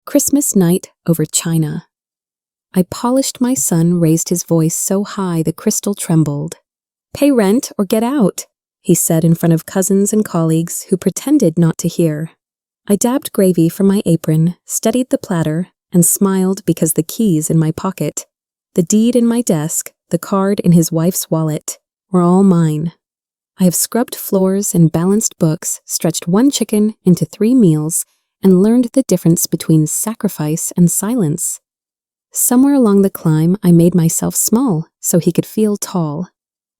Christmas night over China. I polished my son raised his voice so high the crystal trembled. "Pay rent or get out," he said in front of cousins and colleagues who pretended not to hear. I dabbed gravy from my apron, steadied the platter, and smiled because the keys in my pocket, the deed in my desk, the card in his wife's wallet, were all mine. I have scrubbed floors and balanced books, stretched one chicken into 3 meals, and learned the difference between sacrifice and silence. Somewhere along the climb, I made myself small so he could feel tall.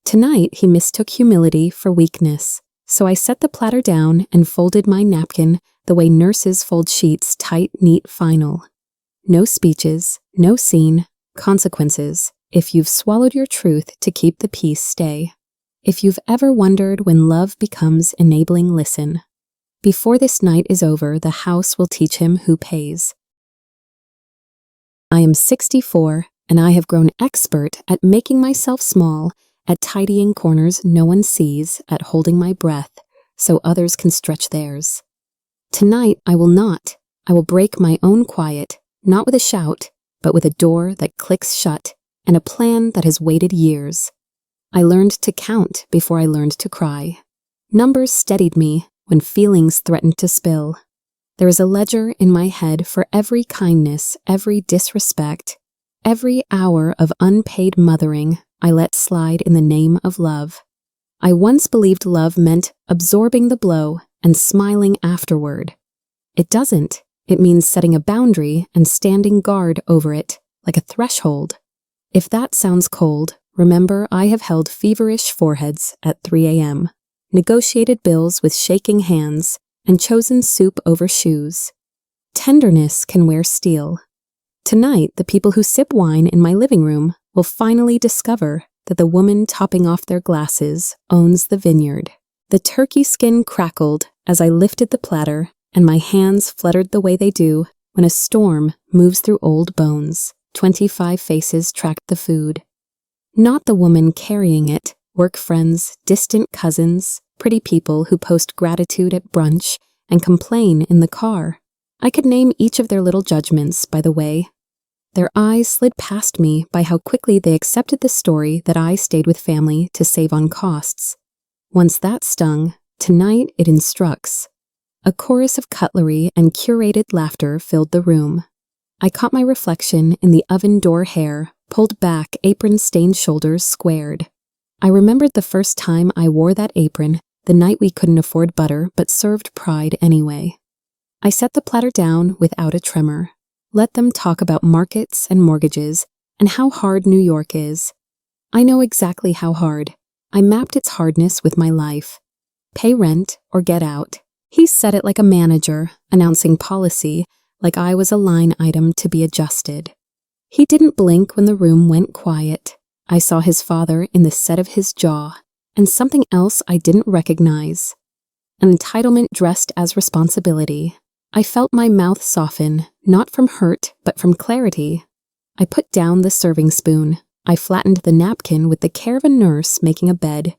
Tonight, he mistook humility for weakness, so I set the platter down and folded my napkin the way nurses fold sheets tight, neat, final. No speeches, no scene, consequences. If you've swallowed your truth to keep the peace, stay. If you've ever wondered when love becomes enabling, listen. Before this night is over, the house will teach him who pays. I am 64, and I have grown expert at making myself small, at tidying corners no one sees, at holding my breath so others can stretch theirs. Tonight I will not. I will break my own quiet, not with a shout, but with a door that clicks shut and a plan that has waited years. I learned to count before I learned to cry. Numbers steadied me when feelings threatened to spill. There is a ledger in my head for every kindness, every disrespect, every hour of unpaid mothering I let slide in the name of love. I once believed love meant absorbing the blow and smiling afterward. It doesn't. It means setting a boundary and standing guard over it, like a threshold. If that sounds cold, remember I have held feverish foreheads at 3 a.m., negotiated bills with shaking hands, and chosen soup over shoes. Tenderness can wear steel. Tonight, the people who sip wine in my living room will finally discover that the woman topping off their glasses owns the vineyard. The turkey skin crackled as I lifted the platter, and my hands fluttered the way they do when a storm moves through old bones. 25 faces tracked the food. Not the woman carrying it, work friends, distant cousins, pretty people who post gratitude at brunch and complain in the car. I could name each of their little judgments, by the way. Their eyes slid past me by how quickly they accepted the story that I stayed with family to save on costs. Once that stung, tonight it instructs. A chorus of cutlery and curated laughter filled the room. I caught my reflection in the oven door hair, pulled back, apron-stained shoulders squared. I remembered the first time I wore that apron, the night we couldn't afford butter but served pride anyway. I set the platter down without a tremor. Let them talk about markets and mortgages and how hard New York is. I know exactly how hard. I mapped its hardness with my life. Pay rent or get out. He said it like a manager, announcing policy, like I was a line item to be adjusted. He didn't blink when the room went quiet. I saw his father in the set of his jaw, and something else I didn't recognize. An entitlement dressed as responsibility. I felt my mouth soften, not from hurt, but from clarity. I put down the serving spoon. I flattened the napkin with the care of a nurse making a bed.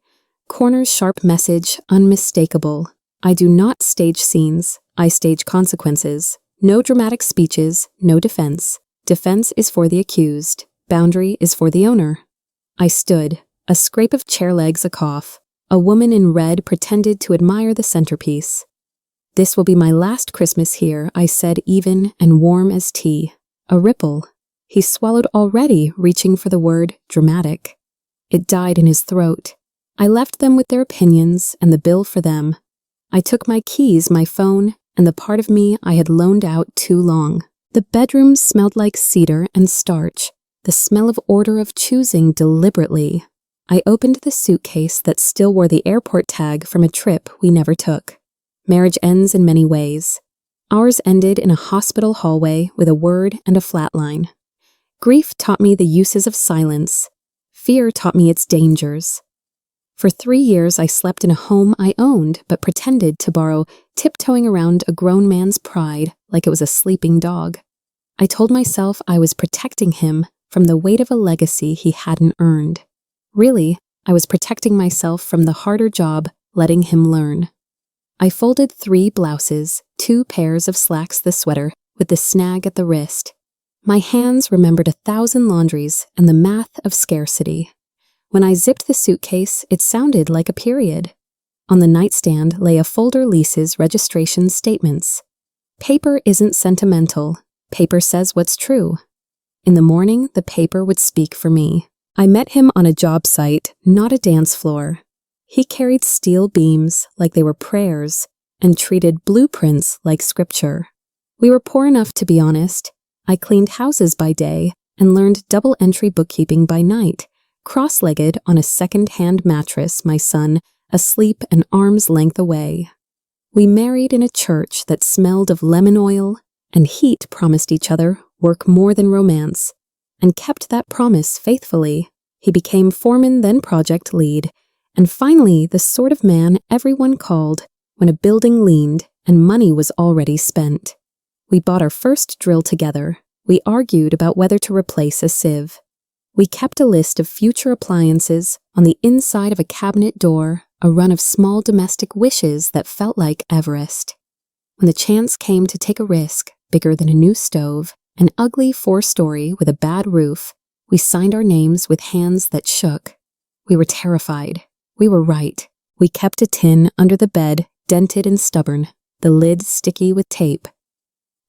Corner's sharp message, unmistakable. I do not stage scenes. I stage consequences. No dramatic speeches, no defense. Defense is for the accused. Boundary is for the owner. I stood, a scrape of chair legs a cough. A woman in red pretended to admire the centerpiece. "This will be my last Christmas here," I said, even and warm as tea. A ripple. He swallowed already, reaching for the word dramatic. It died in his throat. I left them with their opinions and the bill for them. I took my keys, my phone, and the part of me I had loaned out too long. The bedroom smelled like cedar and starch, the smell of order, of choosing deliberately. I opened the suitcase that still wore the airport tag from a trip we never took. Marriage ends in many ways. Ours ended in a hospital hallway with a word and a flatline. Grief taught me the uses of silence. Fear taught me its dangers. For 3 years I slept in a home I owned but pretended to borrow, tiptoeing around a grown man's pride like it was a sleeping dog. I told myself I was protecting him from the weight of a legacy he hadn't earned. Really, I was protecting myself from the harder job letting him learn. I folded 3 blouses, 2 pairs of slacks, the sweater, with the snag at the wrist. My hands remembered 1,000 laundries and the math of scarcity. When I zipped the suitcase, it sounded like a period. On the nightstand lay a folder leases registration statements. Paper isn't sentimental. Paper says what's true. In the morning, the paper would speak for me. I met him on a job site, not a dance floor. He carried steel beams like they were prayers and treated blueprints like scripture. We were poor enough to be honest. I cleaned houses by day and learned double-entry bookkeeping by night, cross-legged on a second-hand mattress, my son asleep an arm's length away. We married in a church that smelled of lemon oil, and heat promised each other work more than romance, and kept that promise faithfully. He became foreman, then project lead, and finally the sort of man everyone called when a building leaned and money was already spent. We bought our first drill together. We argued about whether to replace a sieve. We kept a list of future appliances on the inside of a cabinet door, a run of small domestic wishes that felt like Everest. When the chance came to take a risk bigger than a new stove, an ugly 4-story with a bad roof, we signed our names with hands that shook. We were terrified. We were right. We kept a tin under the bed, dented and stubborn, the lid sticky with tape.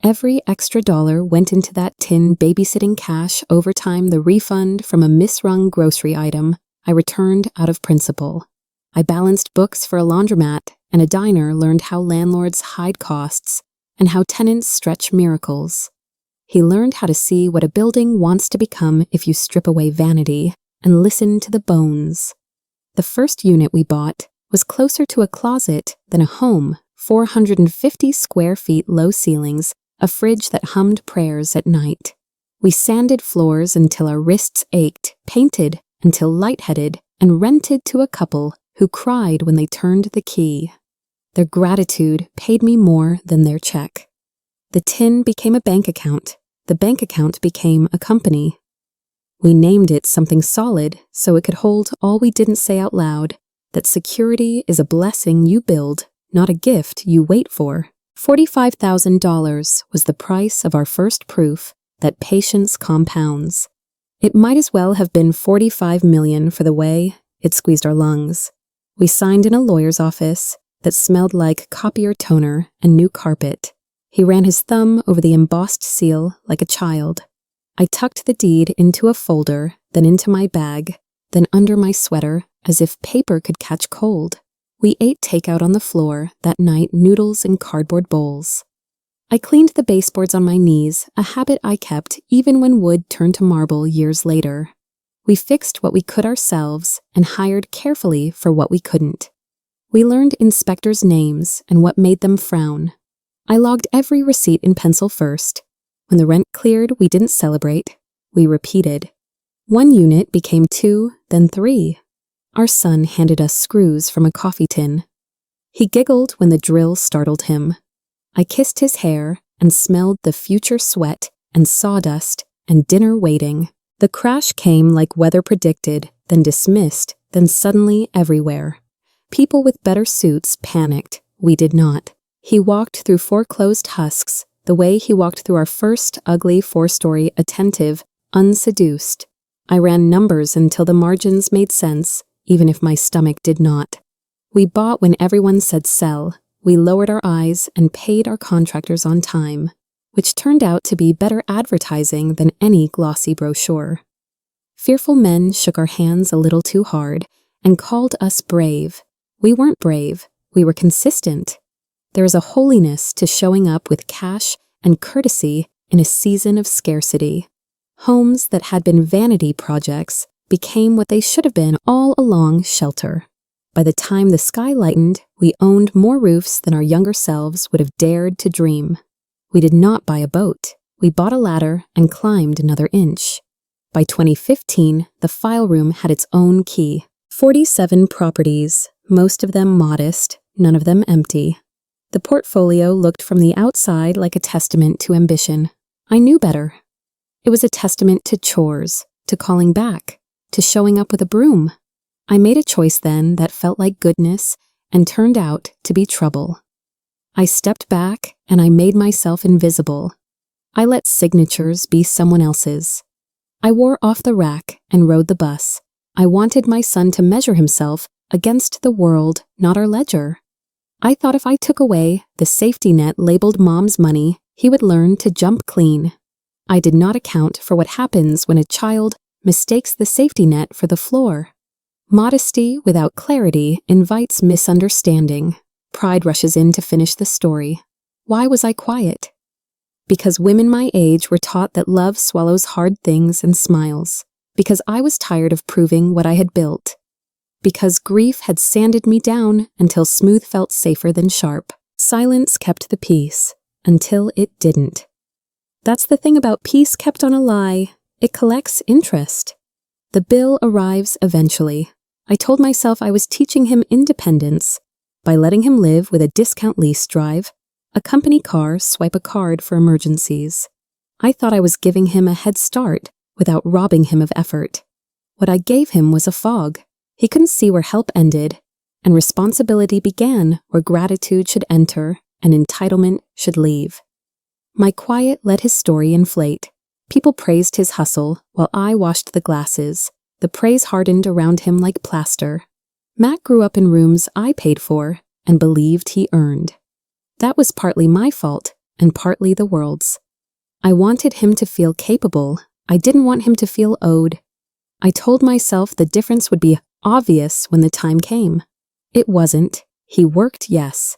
Every extra dollar went into that tin, babysitting cash, overtime, the refund from a misrung grocery item I returned out of principle. I balanced books for a laundromat, and a diner learned how landlords hide costs and how tenants stretch miracles. He learned how to see what a building wants to become if you strip away vanity and listen to the bones. The first unit we bought was closer to a closet than a home, 450 square feet, low ceilings, a fridge that hummed prayers at night. We sanded floors until our wrists ached, painted until lightheaded, and rented to a couple who cried when they turned the key. Their gratitude paid me more than their check. The tin became a bank account. The bank account became a company. We named it something solid so it could hold all we didn't say out loud, that security is a blessing you build, not a gift you wait for. $45,000 was the price of our first proof that patience compounds. It might as well have been $45 million for the way it squeezed our lungs. We signed in a lawyer's office that smelled like copier toner and new carpet. He ran his thumb over the embossed seal like a child. I tucked the deed into a folder, then into my bag, then under my sweater, as if paper could catch cold. We ate takeout on the floor that night, noodles in cardboard bowls. I cleaned the baseboards on my knees, a habit I kept even when wood turned to marble years later. We fixed what we could ourselves and hired carefully for what we couldn't. We learned inspectors' names and what made them frown. I logged every receipt in pencil first. When the rent cleared, we didn't celebrate. We repeated. 1 unit became 2, then 3. Our son handed us screws from a coffee tin. He giggled when the drill startled him. I kissed his hair and smelled the future sweat and sawdust and dinner waiting. The crash came like weather predicted, then dismissed, then suddenly everywhere. People with better suits panicked. We did not. He walked through foreclosed husks the way he walked through our first ugly 4-story, attentive, unseduced. I ran numbers until the margins made sense, even if my stomach did not. We bought when everyone said sell. We lowered our eyes and paid our contractors on time, which turned out to be better advertising than any glossy brochure. Fearful men shook our hands a little too hard and called us brave. We weren't brave. We were consistent. There is a holiness to showing up with cash and courtesy in a season of scarcity. Homes that had been vanity projects became what they should have been all along, shelter. By the time the sky lightened, we owned more roofs than our younger selves would have dared to dream. We did not buy a boat. We bought a ladder and climbed another inch. By 2015, the file room had its own key. 47 properties, most of them modest, none of them empty. The portfolio looked from the outside like a testament to ambition. I knew better. It was a testament to chores, to calling back, to showing up with a broom. I made a choice then that felt like goodness and turned out to be trouble. I stepped back and I made myself invisible. I let signatures be someone else's. I wore off the rack and rode the bus. I wanted my son to measure himself against the world, not our ledger. I thought if I took away the safety net labeled Mom's money, he would learn to jump clean. I did not account for what happens when a child mistakes the safety net for the floor. Modesty without clarity invites misunderstanding. Pride rushes in to finish the story. Why was I quiet? Because women my age were taught that love swallows hard things and smiles. Because I was tired of proving what I had built. Because grief had sanded me down until smooth felt safer than sharp. Silence kept the peace until it didn't. That's the thing about peace kept on a lie. It collects interest. The bill arrives eventually. I told myself I was teaching him independence by letting him live with a discount lease drive, a company car, swipe a card for emergencies. I thought I was giving him a head start without robbing him of effort. What I gave him was a fog. He couldn't see where help ended, and responsibility began where gratitude should enter and entitlement should leave. My quiet let his story inflate. People praised his hustle while I washed the glasses. The praise hardened around him like plaster. Matt grew up in rooms I paid for and believed he earned. That was partly my fault and partly the world's. I wanted him to feel capable. I didn't want him to feel owed. I told myself the difference would be obvious when the time came. It wasn't. He worked, yes.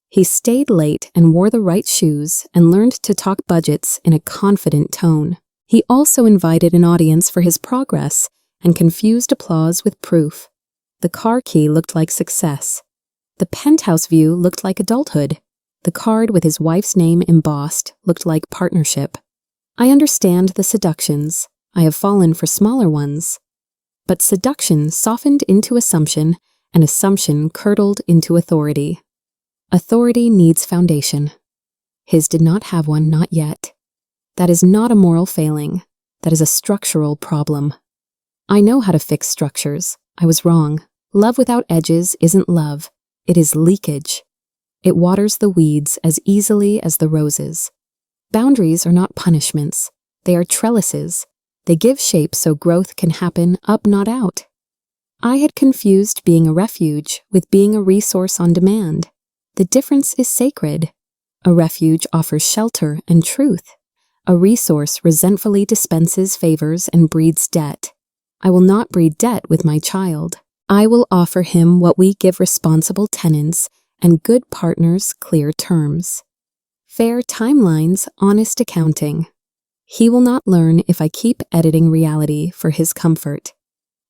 He stayed late and wore the right shoes and learned to talk budgets in a confident tone. He also invited an audience for his progress and confused applause with proof. The car key looked like success. The penthouse view looked like adulthood. The card with his wife's name embossed looked like partnership. I understand the seductions. I have fallen for smaller ones. But seduction softened into assumption, and assumption curdled into authority. Authority needs foundation. His did not have one, not yet. That is not a moral failing. That is a structural problem. I know how to fix structures. I was wrong. Love without edges isn't love. It is leakage. It waters the weeds as easily as the roses. Boundaries are not punishments. They are trellises. They give shape so growth can happen up, not out. I had confused being a refuge with being a resource on demand. The difference is sacred. A refuge offers shelter and truth. A resource resentfully dispenses favors and breeds debt. I will not breed debt with my child. I will offer him what we give responsible tenants and good partners clear terms. Fair timelines, honest accounting. He will not learn if I keep editing reality for his comfort.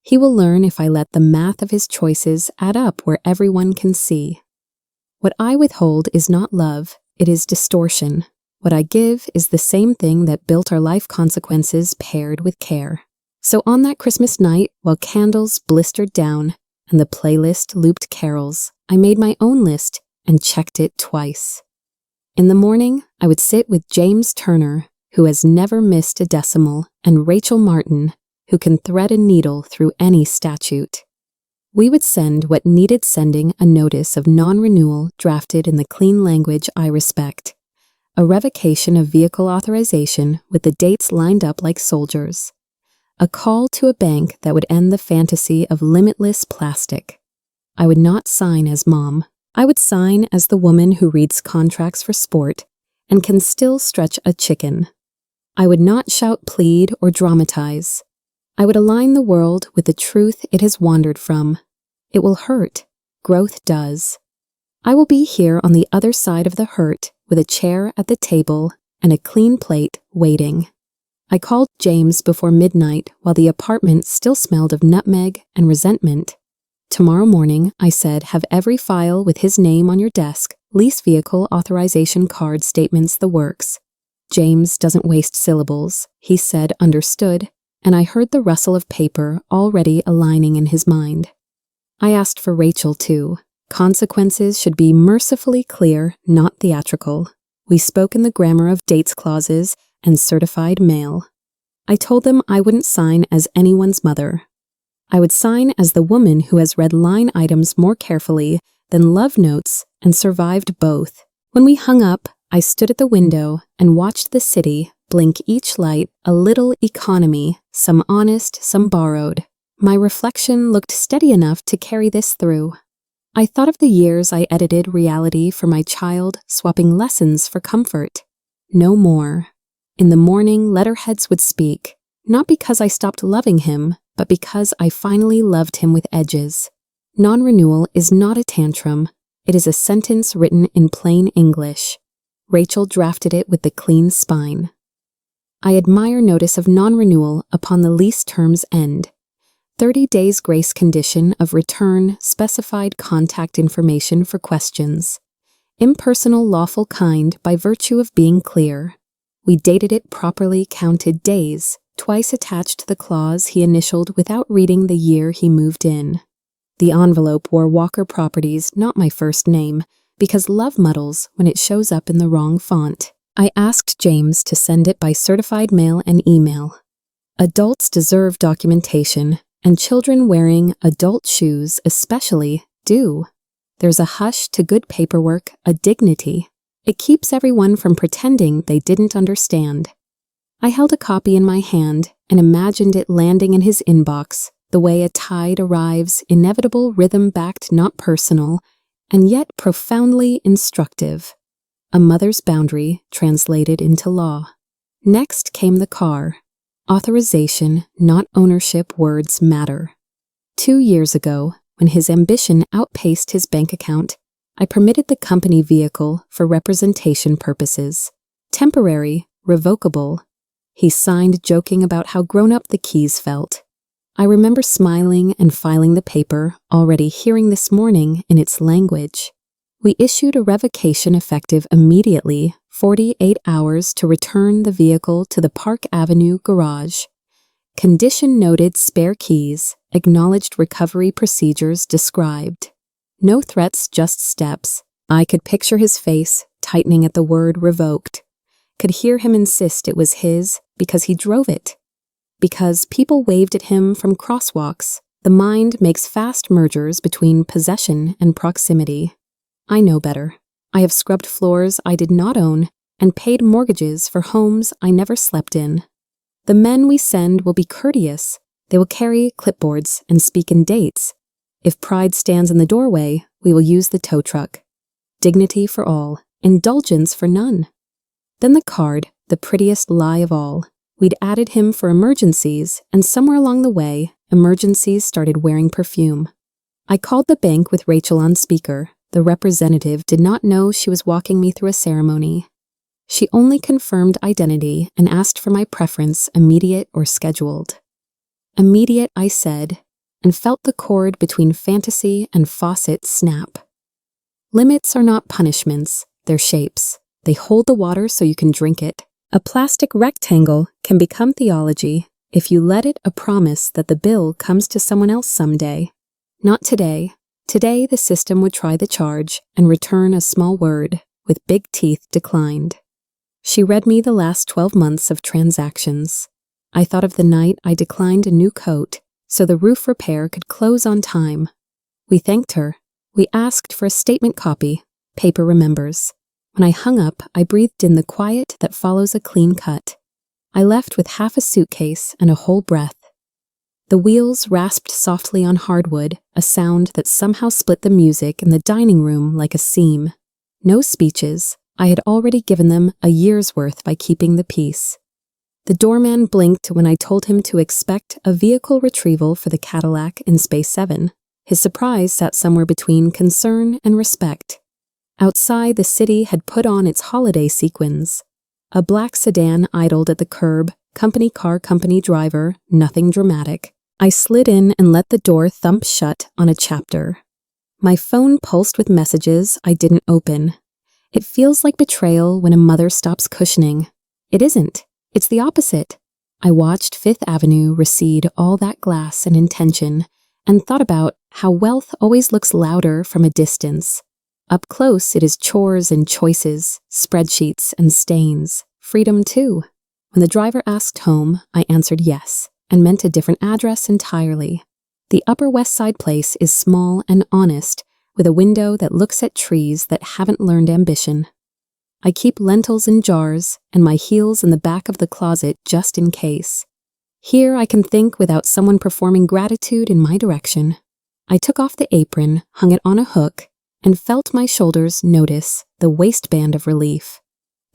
He will learn if I let the math of his choices add up where everyone can see. What I withhold is not love, it is distortion. What I give is the same thing that built our life consequences paired with care. So on that Christmas night, while candles blistered down and the playlist looped carols, I made my own list and checked it twice. In the morning, I would sit with James Turner, who has never missed a decimal, and Rachel Martin, who can thread a needle through any statute. We would send what needed sending a notice of non-renewal drafted in the clean language I respect, a revocation of vehicle authorization with the dates lined up like soldiers, a call to a bank that would end the fantasy of limitless plastic. I would not sign as mom. I would sign as the woman who reads contracts for sport and can still stretch a chicken. I would not shout, plead, or dramatize. I would align the world with the truth it has wandered from. It will hurt. Growth does. I will be here on the other side of the hurt with a chair at the table and a clean plate waiting. I called James before midnight while the apartment still smelled of nutmeg and resentment. Tomorrow morning, I said, have every file with his name on your desk, lease vehicle authorization card statements, the works. James doesn't waste syllables. He said understood, and I heard the rustle of paper already aligning in his mind. I asked for Rachel, too. Consequences should be mercifully clear, not theatrical. We spoke in the grammar of dates clauses and certified mail. I told them I wouldn't sign as anyone's mother. I would sign as the woman who has read line items more carefully than love notes and survived both. When we hung up, I stood at the window and watched the city blink each light, a little economy, some honest, some borrowed. My reflection looked steady enough to carry this through. I thought of the years I edited reality for my child, swapping lessons for comfort. No more. In the morning, letterheads would speak, not because I stopped loving him, but because I finally loved him with edges. Non-renewal is not a tantrum. It is a sentence written in plain English. Rachel drafted it with the clean spine. I admire notice of non-renewal upon the lease term's end. 30 days grace condition of return specified contact information for questions. Impersonal lawful kind by virtue of being clear. We dated it properly counted days, twice attached to the clause he initialed without reading the year he moved in. The envelope wore Walker Properties, not my first name, because love muddles when it shows up in the wrong font. I asked James to send it by certified mail and email. Adults deserve documentation, and children wearing adult shoes especially do. There's a hush to good paperwork, a dignity. It keeps everyone from pretending they didn't understand. I held a copy in my hand and imagined it landing in his inbox, the way a tide arrives, inevitable, rhythm-backed, not personal, and yet profoundly instructive. A mother's boundary translated into law. Next came the car. Authorization, not ownership, words matter. 2 years ago, when his ambition outpaced his bank account, I permitted the company vehicle for representation purposes. Temporary, revocable. He signed, joking about how grown-up the keys felt. I remember smiling and filing the paper, already hearing this morning in its language. We issued a revocation effective immediately, 48 hours to return the vehicle to the Park Avenue garage. Condition noted, spare keys, acknowledged recovery procedures described. No threats, just steps. I could picture his face, tightening at the word revoked. Could hear him insist it was his because he drove it. Because people waved at him from crosswalks, the mind makes fast mergers between possession and proximity. I know better. I have scrubbed floors I did not own and paid mortgages for homes I never slept in. The men we send will be courteous. They will carry clipboards and speak in dates. If pride stands in the doorway, we will use the tow truck. Dignity for all, indulgence for none. Then the card, the prettiest lie of all. We'd added him for emergencies, and somewhere along the way, emergencies started wearing perfume. I called the bank with Rachel on speaker. The representative did not know she was walking me through a ceremony. She only confirmed identity and asked for my preference, immediate or scheduled. Immediate, I said, and felt the cord between fantasy and faucet snap. Limits are not punishments, they're shapes. They hold the water so you can drink it. A plastic rectangle can become theology if you let it a promise that the bill comes to someone else someday. Not today. Today the system would try the charge and return a small word, with big teeth declined. She read me the last 12 months of transactions. I thought of the night I declined a new coat so the roof repair could close on time. We thanked her. We asked for a statement copy. Paper remembers. When I hung up, I breathed in the quiet that follows a clean cut. I left with half a suitcase and a whole breath. The wheels rasped softly on hardwood, a sound that somehow split the music in the dining room like a seam. No speeches. I had already given them a year's worth by keeping the peace. The doorman blinked when I told him to expect a vehicle retrieval for the Cadillac in Space 7. His surprise sat somewhere between concern and respect. Outside, the city had put on its holiday sequins. A black sedan idled at the curb, company car, company driver, nothing dramatic. I slid in and let the door thump shut on a chapter. My phone pulsed with messages I didn't open. It feels like betrayal when a mother stops cushioning. It isn't. It's the opposite. I watched Fifth Avenue recede all that glass and intention, and thought about how wealth always looks louder from a distance. Up close, it is chores and choices, spreadsheets and stains, freedom too. When the driver asked home, I answered yes, and meant a different address entirely. The Upper West Side place is small and honest, with a window that looks at trees that haven't learned ambition. I keep lentils in jars and my heels in the back of the closet just in case. Here I can think without someone performing gratitude in my direction. I took off the apron, hung it on a hook, and felt my shoulders notice the waistband of relief.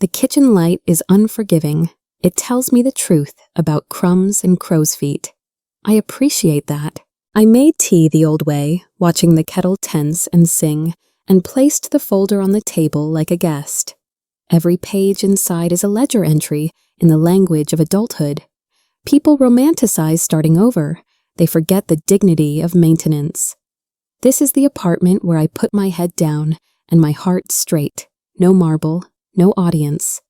The kitchen light is unforgiving. It tells me the truth about crumbs and crow's feet. I appreciate that. I made tea the old way, watching the kettle tense and sing, and placed the folder on the table like a guest. Every page inside is a ledger entry in the language of adulthood. People romanticize starting over. They forget the dignity of maintenance. This is the apartment where I put my head down and my heart straight. No marble, no audience.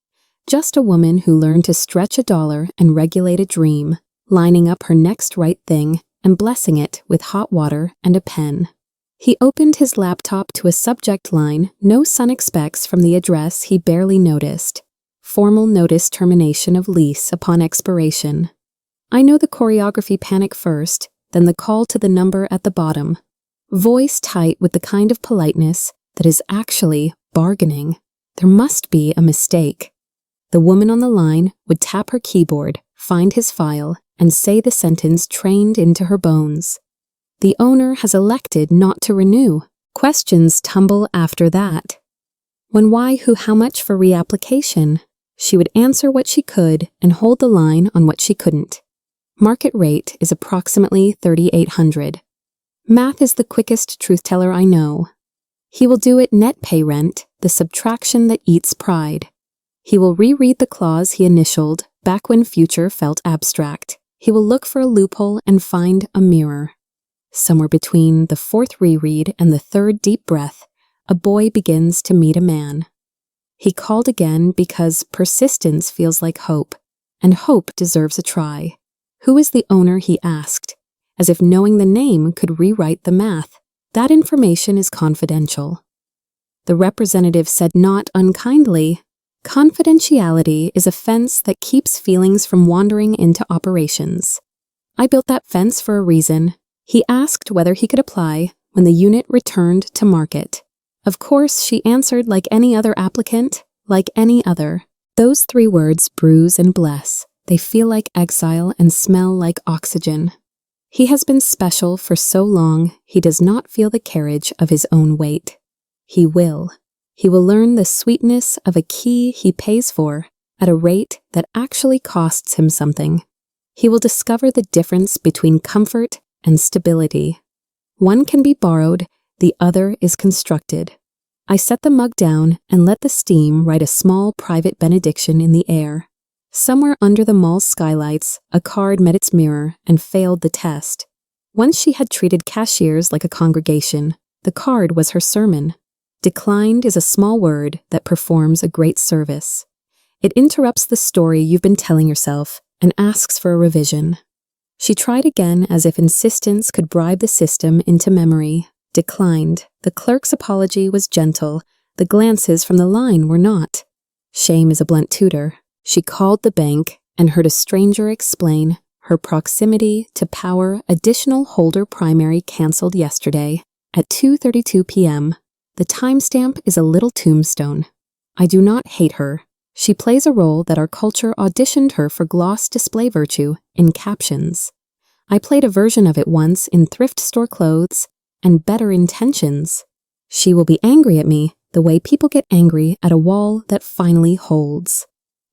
Just a woman who learned to stretch a dollar and regulate a dream, lining up her next right thing and blessing it with hot water and a pen. He opened his laptop to a subject line no son expects from the address he barely noticed. Formal notice termination of lease upon expiration. I know the choreography panic first, then the call to the number at the bottom. Voice tight with the kind of politeness that is actually bargaining. There must be a mistake. The woman on the line would tap her keyboard, find his file, and say the sentence trained into her bones. The owner has elected not to renew. Questions tumble after that. When why, who, how much for reapplication? She would answer what she could and hold the line on what she couldn't. Market rate is approximately $3,800. Math is the quickest truth-teller I know. He will do it net pay rent, the subtraction that eats pride. He will reread the clause he initialed back when future felt abstract. He will look for a loophole and find a mirror. Somewhere between the fourth reread and the third deep breath, a boy begins to meet a man. He called again because persistence feels like hope, and hope deserves a try. Who is the owner, he asked, as if knowing the name could rewrite the math. That information is confidential. The representative said not unkindly, confidentiality is a fence that keeps feelings from wandering into operations. I built that fence for a reason. He asked whether he could apply when the unit returned to market. Of course, she answered like any other applicant, like any other. Those 3 words bruise and bless. They feel like exile and smell like oxygen. He has been special for so long, he does not feel the carriage of his own weight. He will. He will learn the sweetness of a key he pays for at a rate that actually costs him something. He will discover the difference between comfort and stability. One can be borrowed, the other is constructed. I set the mug down and let the steam write a small private benediction in the air. Somewhere under the mall's skylights, a card met its mirror and failed the test. Once she had treated cashiers like a congregation, the card was her sermon. Declined is a small word that performs a great service. It interrupts the story you've been telling yourself and asks for a revision. She tried again as if insistence could bribe the system into memory. Declined. The clerk's apology was gentle. The glances from the line were not. Shame is a blunt tutor. She called the bank and heard a stranger explain her proximity to power additional holder primary canceled yesterday at 2:32 p.m. The timestamp is a little tombstone. I do not hate her. She plays a role that our culture auditioned her for gloss display virtue in captions. I played a version of it once in thrift store clothes and better intentions. She will be angry at me the way people get angry at a wall that finally holds.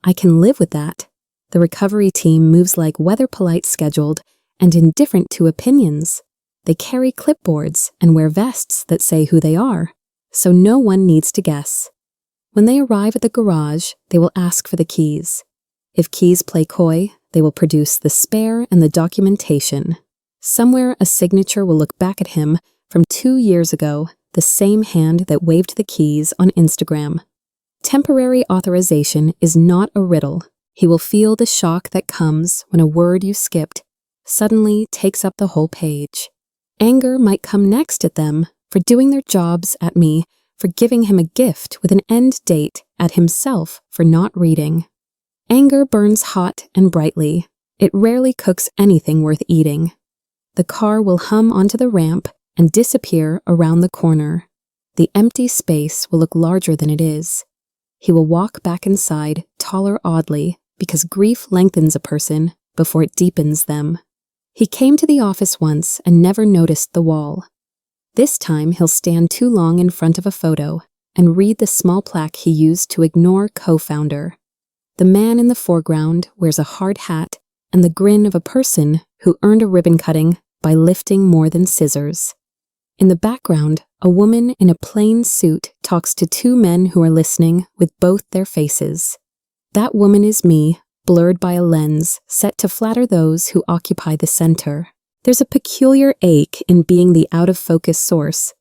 I can live with that. The recovery team moves like weather-polite scheduled and indifferent to opinions. They carry clipboards and wear vests that say who they are, so no one needs to guess. When they arrive at the garage, they will ask for the keys. If keys play coy, they will produce the spare and the documentation. Somewhere a signature will look back at him from 2 years ago, the same hand that waved the keys on Instagram. Temporary authorization is not a riddle. He will feel the shock that comes when a word you skipped suddenly takes up the whole page. Anger might come next at them for doing their jobs at me, for giving him a gift with an end date, at himself for not reading. Anger burns hot and brightly. It rarely cooks anything worth eating. The car will hum onto the ramp and disappear around the corner. The empty space will look larger than it is. He will walk back inside, taller oddly, because grief lengthens a person before it deepens them. He came to the office once and never noticed the wall. This time he'll stand too long in front of a photo and read the small plaque he used to ignore co-founder. The man in the foreground wears a hard hat and the grin of a person who earned a ribbon cutting by lifting more than scissors. In the background, a woman in a plain suit talks to two men who are listening with both their faces. That woman is me, blurred by a lens set to flatter those who occupy the center. There's a peculiar ache in being the out-of-focus source.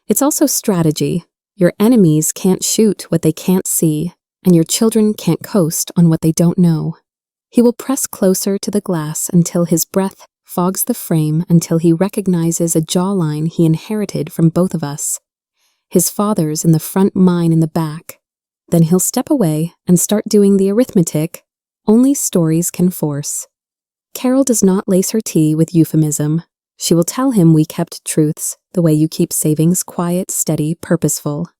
It's also strategy. Your enemies can't shoot what they can't see, and your children can't coast on what they don't know. He will press closer to the glass until his breath fogs the frame, until he recognizes a jawline he inherited from both of us. His father's in the front, mine in the back. Then he'll step away and start doing the arithmetic only stories can force. Carol does not lace her tea with euphemism. She will tell him we kept truths, the way you keep savings quiet, steady, purposeful.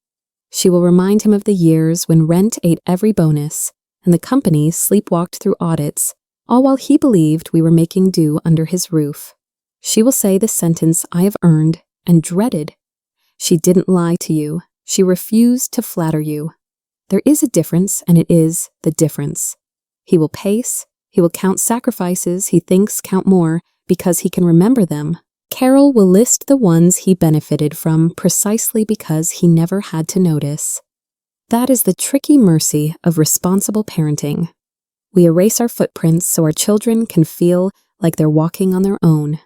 She will remind him of the years when rent ate every bonus, and the company sleepwalked through audits, all while he believed we were making do under his roof. She will say the sentence I have earned and dreaded. She didn't lie to you. She refused to flatter you. There is a difference, and it is the difference. He will pace. He will count sacrifices he thinks count more because he can remember them. Carol will list the ones he benefited from precisely because he never had to notice. That is the tricky mercy of responsible parenting. We erase our footprints so our children can feel like they're walking on their own.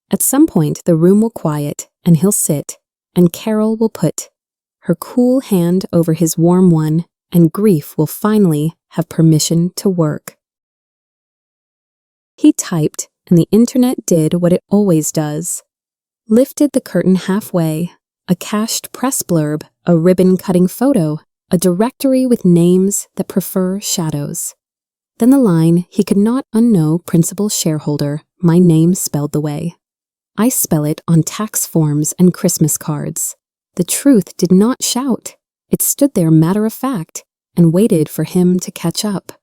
At some point, the room will quiet, and he'll sit, and Carol will put her cool hand over his warm one, and grief will finally have permission to work. He typed, and the internet did what it always does. Lifted the curtain halfway, a cached press blurb, a ribbon-cutting photo, a directory with names that prefer shadows. Then the line, he could not unknow principal shareholder, my name spelled the way. I spell it on tax forms and Christmas cards. The truth did not shout. It stood there matter of fact and waited for him to catch up.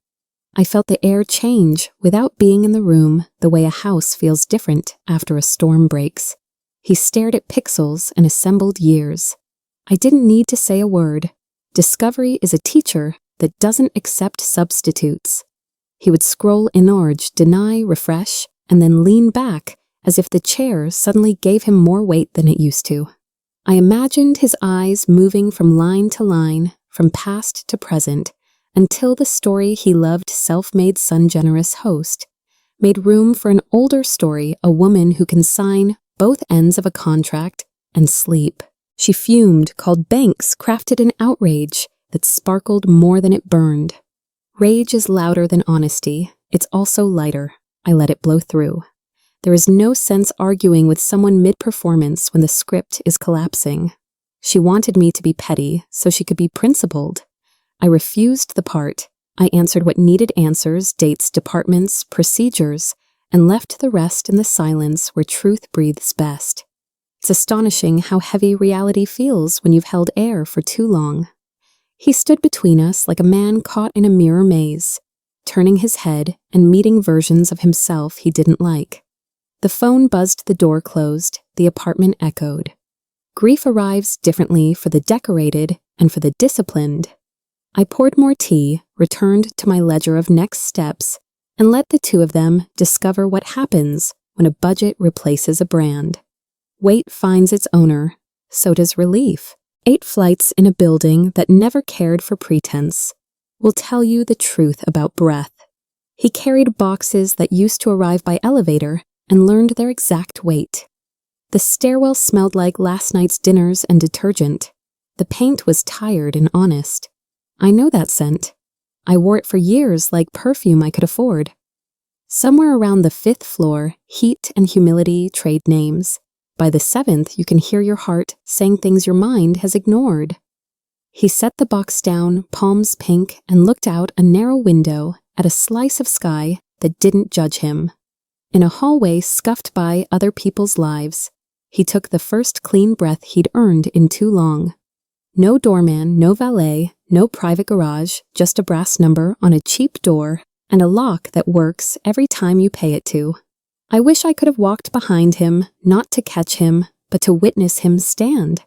I felt the air change without being in the room, the way a house feels different after a storm breaks. He stared at pixels and assembled years. I didn't need to say a word. Discovery is a teacher that doesn't accept substitutes. He would scroll inord, deny, refresh, and then lean back as if the chair suddenly gave him more weight than it used to. I imagined his eyes moving from line to line, from past to present, until the story he loved, self-made son generous host, made room for an older story, a woman who can sign both ends of a contract and sleep. She fumed, called banks, crafted an outrage that sparkled more than it burned. Rage is louder than honesty. It's also lighter. I let it blow through. There is no sense arguing with someone mid-performance when the script is collapsing. She wanted me to be petty so she could be principled. I refused the part. I answered what needed answers, dates, departments, procedures, and left the rest in the silence where truth breathes best. It's astonishing how heavy reality feels when you've held air for too long. He stood between us like a man caught in a mirror maze, turning his head and meeting versions of himself he didn't like. The phone buzzed, the door closed, the apartment echoed. Grief arrives differently for the decorated and for the disciplined. I poured more tea, returned to my ledger of next steps, and let the two of them discover what happens when a budget replaces a brand. Weight finds its owner, so does relief. 8 flights in a building that never cared for pretense will tell you the truth about breath. He carried boxes that used to arrive by elevator and learned their exact weight. The stairwell smelled like last night's dinners and detergent. The paint was tired and honest. I know that scent. I wore it for years like perfume I could afford. Somewhere around the 5th floor, heat and humility trade names. By the 7th, you can hear your heart saying things your mind has ignored. He set the box down, palms pink, and looked out a narrow window at a slice of sky that didn't judge him. In a hallway scuffed by other people's lives, he took the first clean breath he'd earned in too long. No doorman, no valet, No private garage, just a brass number on a cheap door and a lock that works every time you pay it to. I wish I could have walked behind him, not to catch him, but to witness him stand.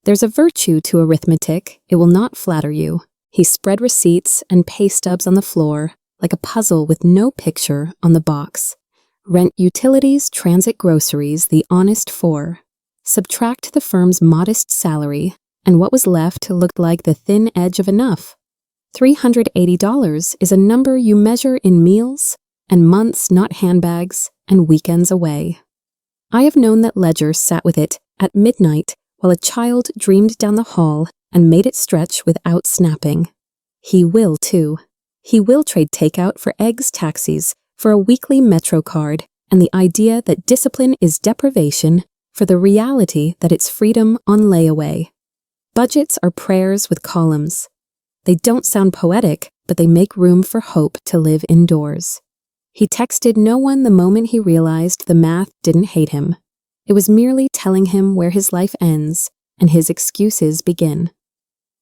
There's a virtue to arithmetic, it will not flatter you. He spread receipts and pay stubs on the floor, like a puzzle with no picture on the box. Rent, utilities, transit, groceries, the honest four. Subtract the firm's modest salary, and what was left looked like the thin edge of enough. $380 is a number you measure in meals, and months, not handbags, and weekends away. I have known that Ledger sat with it at midnight while a child dreamed down the hall and made it stretch without snapping. He will, too. He will trade takeout for eggs, taxis, for a weekly Metro card, and the idea that discipline is deprivation for the reality that it's freedom on layaway. Budgets are prayers with columns. They don't sound poetic, but they make room for hope to live indoors. He texted no one the moment he realized the math didn't hate him. It was merely telling him where his life ends and his excuses begin.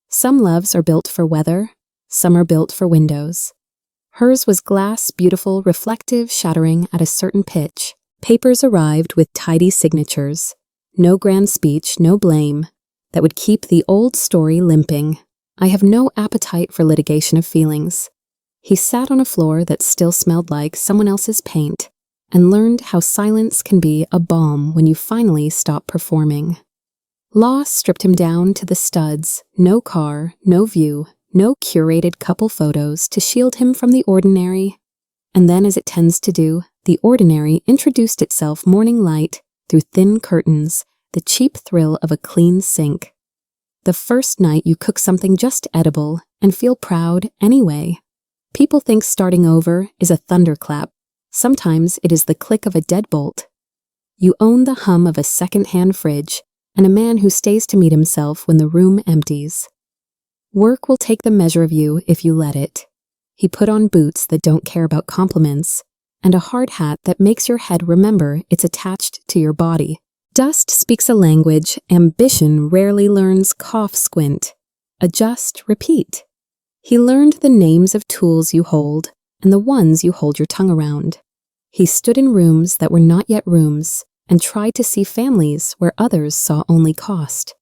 Some loves are built for weather, some are built for windows. Hers was glass, beautiful, reflective, shattering at a certain pitch. Papers arrived with tidy signatures. No grand speech, no blame. That would keep the old story limping. I have no appetite for litigation of feelings. He sat on a floor that still smelled like someone else's paint and learned how silence can be a balm when you finally stop performing. Law stripped him down to the studs, no car, no view, no curated couple photos to shield him from the ordinary. And then, as it tends to do, the ordinary introduced itself morning light through thin curtains, the cheap thrill of a clean sink. The first night you cook something just edible and feel proud anyway. People think starting over is a thunderclap. Sometimes it is the click of a deadbolt. You own the hum of a second-hand fridge and a man who stays to meet himself when the room empties. Work will take the measure of you if you let it. He put on boots that don't care about compliments and a hard hat that makes your head remember it's attached to your body. Dust speaks a language ambition rarely learns. Cough, squint. Adjust, repeat. He learned the names of tools you hold and the ones you hold your tongue around. He stood in rooms that were not yet rooms and tried to see families where others saw only cost.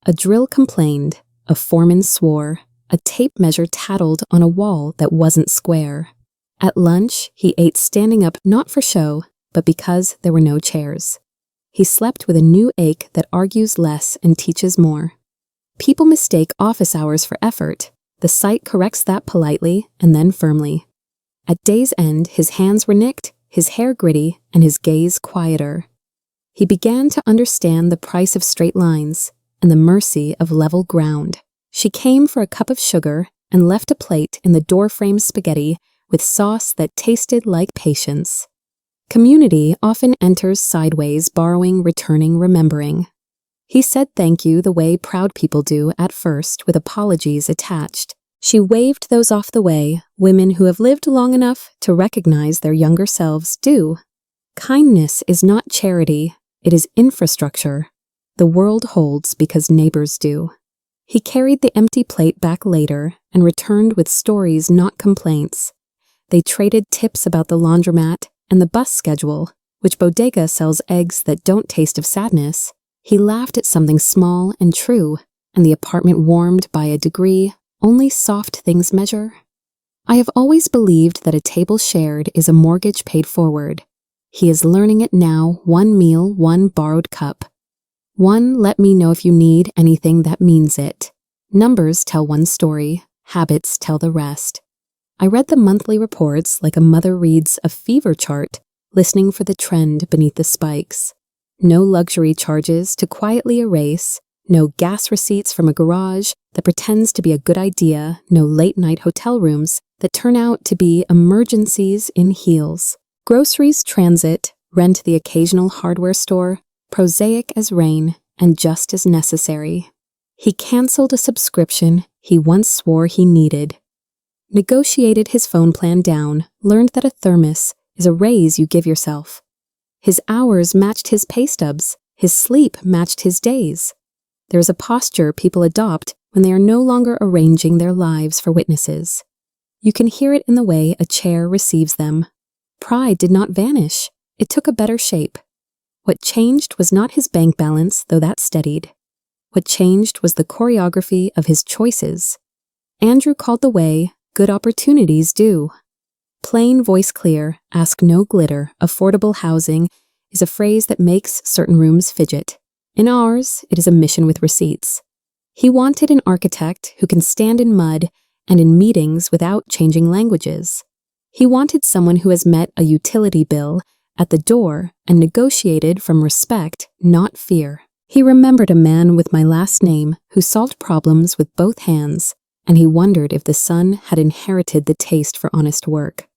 A drill complained, a foreman swore, a tape measure tattled on a wall that wasn't square. At lunch, he ate standing up not for show, but because there were no chairs. He slept with a new ache that argues less and teaches more. People mistake office hours for effort. The site corrects that politely and then firmly. At day's end, his hands were nicked, his hair gritty, and his gaze quieter. He began to understand the price of straight lines and the mercy of level ground. She came for a cup of sugar and left a plate in the doorframe spaghetti with sauce that tasted like patience. Community often enters sideways, borrowing, returning, remembering. He said thank you the way proud people do at first, with apologies attached. She waved those off the way women who have lived long enough to recognize their younger selves do. Kindness is not charity, it is infrastructure. The world holds because neighbors do. He carried the empty plate back later and returned with stories, not complaints. They traded tips about the laundromat and the bus schedule, which bodega sells eggs that don't taste of sadness. He laughed at something small and true, and the apartment warmed by a degree only soft things measure. I have always believed that a table shared is a mortgage paid forward. He is learning it now, one meal, one borrowed cup. One, let me know if you need anything that means it. Numbers tell one story, habits tell the rest. I read the monthly reports like a mother reads a fever chart, listening for the trend beneath the spikes. No luxury charges to quietly erase, no gas receipts from a garage that pretends to be a good idea, no late-night hotel rooms that turn out to be emergencies in heels. Groceries, transit, rent the occasional hardware store, prosaic as rain and just as necessary. He canceled a subscription he once swore he needed. Negotiated his phone plan down, learned that a thermos is a raise you give yourself. His hours matched his pay stubs, his sleep matched his days. There is a posture people adopt when they are no longer arranging their lives for witnesses. You can hear it in the way a chair receives them. Pride did not vanish. It took a better shape. What changed was not his bank balance, though that steadied. What changed was the choreography of his choices. Andrew called the way good opportunities do. Plain, voice clear, ask no glitter, affordable housing is a phrase that makes certain rooms fidget. In ours, it is a mission with receipts. He wanted an architect who can stand in mud and in meetings without changing languages. He wanted someone who has met a utility bill at the door and negotiated from respect, not fear. He remembered a man with my last name who solved problems with both hands, and he wondered if the son had inherited the taste for honest work.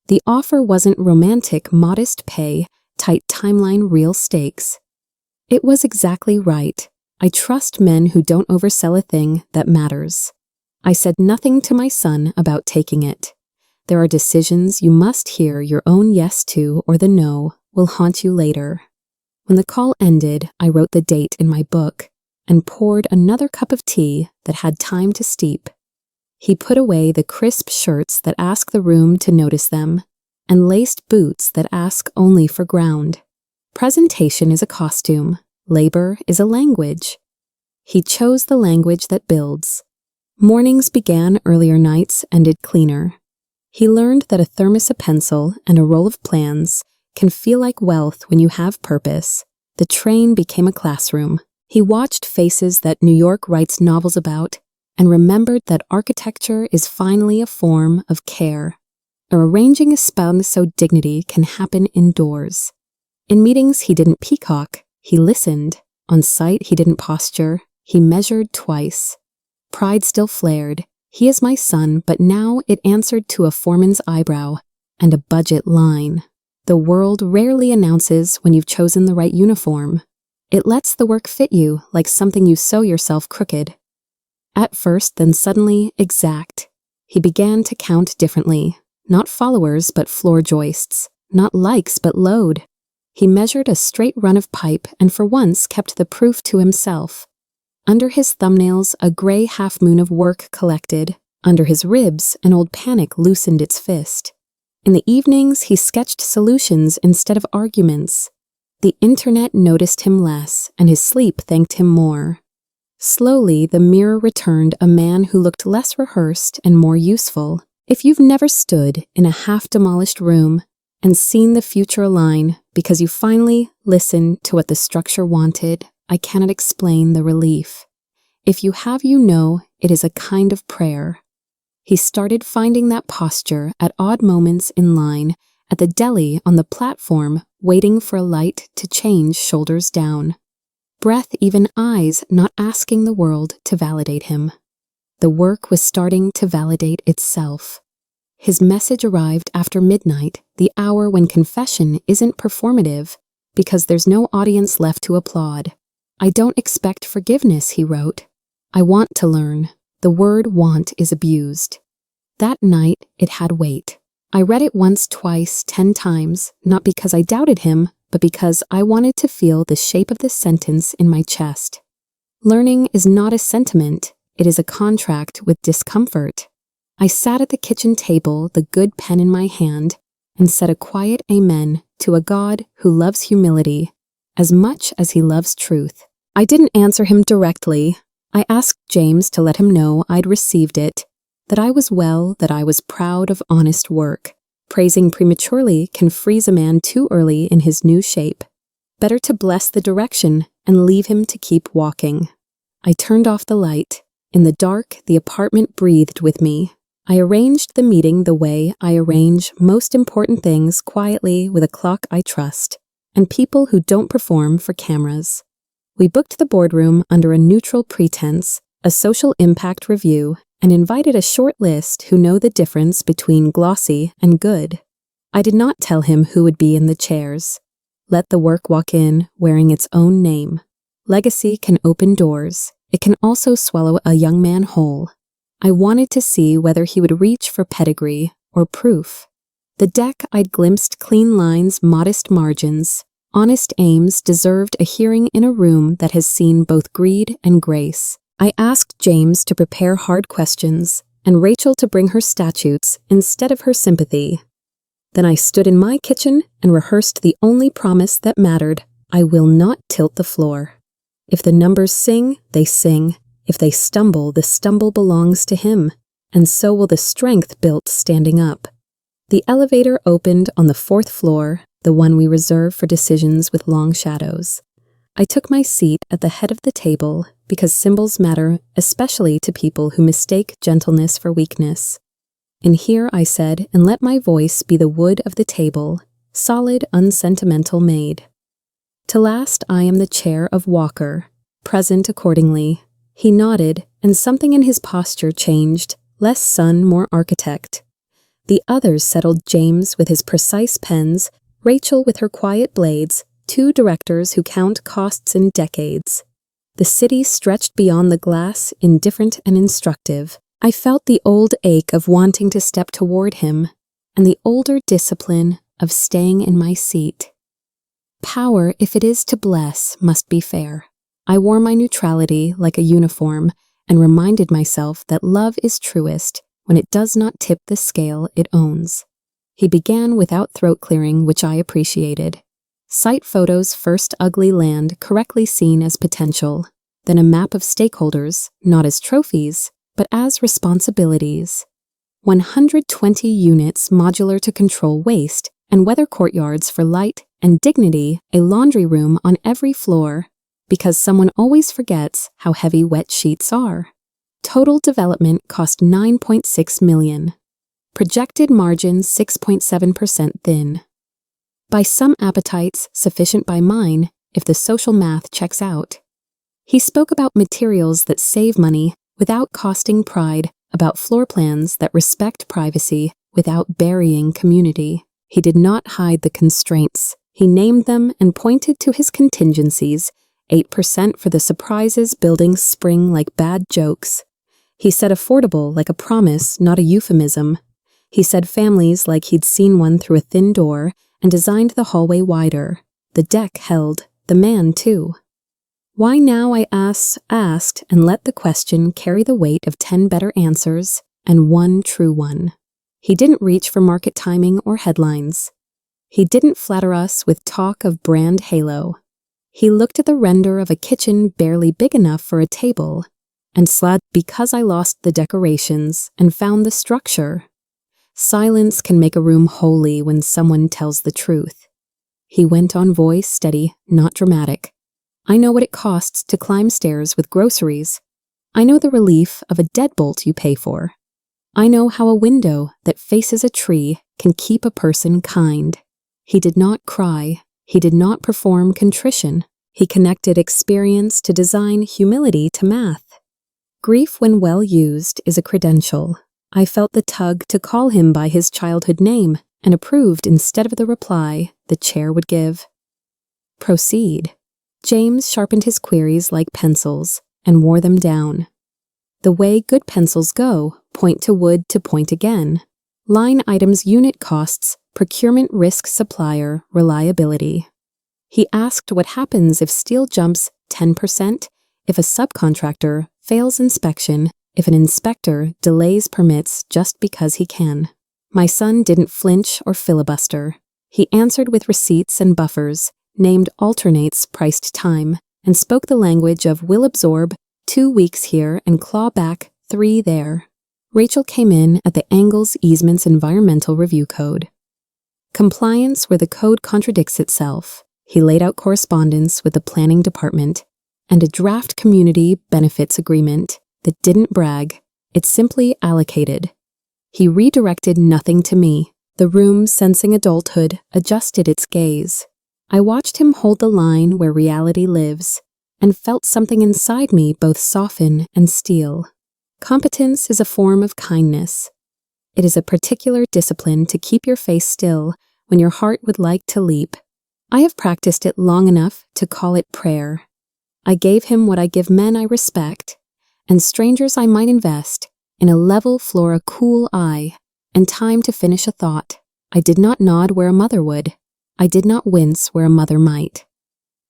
The offer wasn't romantic, modest pay, tight timeline, real stakes. It was exactly right. I trust men who don't oversell a thing that matters. I said nothing to my son about taking it. There are decisions you must hear your own yes to, or the no will haunt you later. When the call ended, I wrote the date in my book and poured another cup of tea that had time to steep. He put away the crisp shirts that ask the room to notice them and laced boots that ask only for ground. Presentation is a costume. Labor is a language. He chose the language that builds. Mornings began earlier, nights ended cleaner. He learned that a thermos, a pencil, and a roll of plans can feel like wealth when you have purpose. The train became a classroom. He watched faces that New York writes novels about and remembered that architecture is finally a form of care. Arranging a spouse so dignity can happen indoors. In meetings, he didn't peacock, he listened. On site, he didn't posture, he measured twice. Pride still flared. He is my son, but now it answered to a foreman's eyebrow and a budget line. The world rarely announces when you've chosen the right uniform. It lets the work fit you like something you sew yourself crooked. At first, then suddenly, exact. He began to count differently. Not followers, but floor joists. Not likes, but load. He measured a straight run of pipe and for once kept the proof to himself. Under his thumbnails, a gray half-moon of work collected. Under his ribs, an old panic loosened its fist. In the evenings, he sketched solutions instead of arguments. The internet noticed him less, and his sleep thanked him more. Slowly, the mirror returned a man who looked less rehearsed and more useful. If you've never stood in a half-demolished room and seen the future align because you finally listened to what the structure wanted, I cannot explain the relief. If you have, you know it is a kind of prayer. He started finding that posture at odd moments in line, at the deli, on the platform, waiting for a light to change shoulders down. Breath, even eyes, not asking the world to validate him. The work was starting to validate itself. His message arrived after midnight, the hour when confession isn't performative, because there's no audience left to applaud. I don't expect forgiveness, he wrote. I want to learn. The word want is abused. That night, it had weight. I read it once, twice, 10 times, not because I doubted him, but because I wanted to feel the shape of the sentence in my chest. Learning is not a sentiment, it is a contract with discomfort. I sat at the kitchen table, the good pen in my hand, and said a quiet amen to a God who loves humility as much as he loves truth. I didn't answer him directly. I asked James to let him know I'd received it, that I was well, that I was proud of honest work. Praising prematurely can freeze a man too early in his new shape. Better to bless the direction and leave him to keep walking. I turned off the light. In the dark, the apartment breathed with me. I arranged the meeting the way I arrange most important things, quietly with a clock I trust, and people who don't perform for cameras. We booked the boardroom under a neutral pretense, a social impact review, and invited a short list who know the difference between glossy and good. I did not tell him who would be in the chairs. Let the work walk in, wearing its own name. Legacy can open doors. It can also swallow a young man whole. I wanted to see whether he would reach for pedigree or proof. The deck I'd glimpsed clean lines, modest margins. Honest aims deserved a hearing in a room that has seen both greed and grace. I asked James to prepare hard questions and Rachel to bring her statutes instead of her sympathy. Then I stood in my kitchen and rehearsed the only promise that mattered: I will not tilt the floor. If the numbers sing, they sing. If they stumble, the stumble belongs to him, and so will the strength built standing up. The elevator opened on the 4th floor, the one we reserve for decisions with long shadows. I took my seat at the head of the table because symbols matter, especially to people who mistake gentleness for weakness. "In here," I said, "and let my voice be the wood of the table, solid, unsentimental made." To last, I am the chair of Walker, present accordingly. He nodded, and something in his posture changed, less son, more architect. The others settled: James with his precise pens, Rachel with her quiet blades, 2 directors who count costs in decades. The city stretched beyond the glass, indifferent and instructive. I felt the old ache of wanting to step toward him, and the older discipline of staying in my seat. Power, if it is to bless, must be fair. I wore my neutrality like a uniform and reminded myself that love is truest when it does not tip the scale it owns. He began without throat clearing, which I appreciated. Site photos: first ugly land correctly seen as potential, then a map of stakeholders, not as trophies, but as responsibilities. 120 units modular to control waste, and weather courtyards for light and dignity, a laundry room on every floor, because someone always forgets how heavy wet sheets are. Total development cost $9.6 million. Projected margin 6.7% thin. By some appetites, sufficient by mine, if the social math checks out. He spoke about materials that save money without costing pride, about floor plans that respect privacy without burying community. He did not hide the constraints. He named them and pointed to his contingencies: 8% for the surprises buildings spring like bad jokes. He said affordable like a promise, not a euphemism. He said families like he'd seen one through a thin door and designed the hallway wider. The deck held, the man too. Why now, I asked, and let the question carry the weight of 10 better answers and one true one. He didn't reach for market timing or headlines. He didn't flatter us with talk of brand halo. He looked at the render of a kitchen barely big enough for a table and slapped because I lost the decorations and found the structure. Silence can make a room holy when someone tells the truth. He went on, voice steady, not dramatic. I know what it costs to climb stairs with groceries. I know the relief of a deadbolt you pay for. I know how a window that faces a tree can keep a person kind. He did not cry. He did not perform contrition. He connected experience to design, humility to math. Grief, when well used, is a credential. I felt the tug to call him by his childhood name and approved instead of the reply the chair would give. Proceed. James sharpened his queries like pencils and wore them down. The way good pencils go: point to wood to point again. Line items, unit costs, procurement, risk, supplier, reliability. He asked what happens if steel jumps 10%, if a subcontractor fails inspection, if an inspector delays permits just because he can. My son didn't flinch or filibuster. He answered with receipts and buffers, named alternates, priced time, and spoke the language of will absorb 2 weeks here and claw back 3 there. Rachel came in at the Angles Easements Environmental Review Code. Compliance where the code contradicts itself. He laid out correspondence with the planning department and a draft community benefits agreement that didn't brag, it simply allocated. He redirected nothing to me. The room, sensing adulthood, adjusted its gaze. I watched him hold the line where reality lives and felt something inside me both soften and steel. Competence is a form of kindness. It is a particular discipline to keep your face still when your heart would like to leap. I have practiced it long enough to call it prayer. I gave him what I give men I respect, and strangers I might invest in: a level floor, a cool eye, and time to finish a thought. I did not nod where a mother would. I did not wince where a mother might.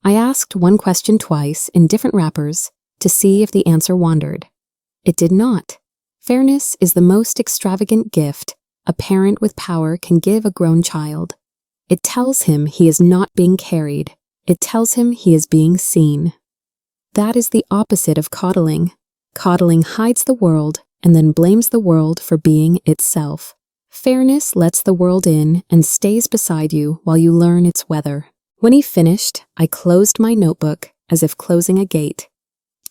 I asked one question twice in different wrappers to see if the answer wandered. It did not. Fairness is the most extravagant gift a parent with power can give a grown child. It tells him he is not being carried. It tells him he is being seen. That is the opposite of coddling. Coddling hides the world and then blames the world for being itself. Fairness lets the world in and stays beside you while you learn its weather. When he finished, I closed my notebook as if closing a gate.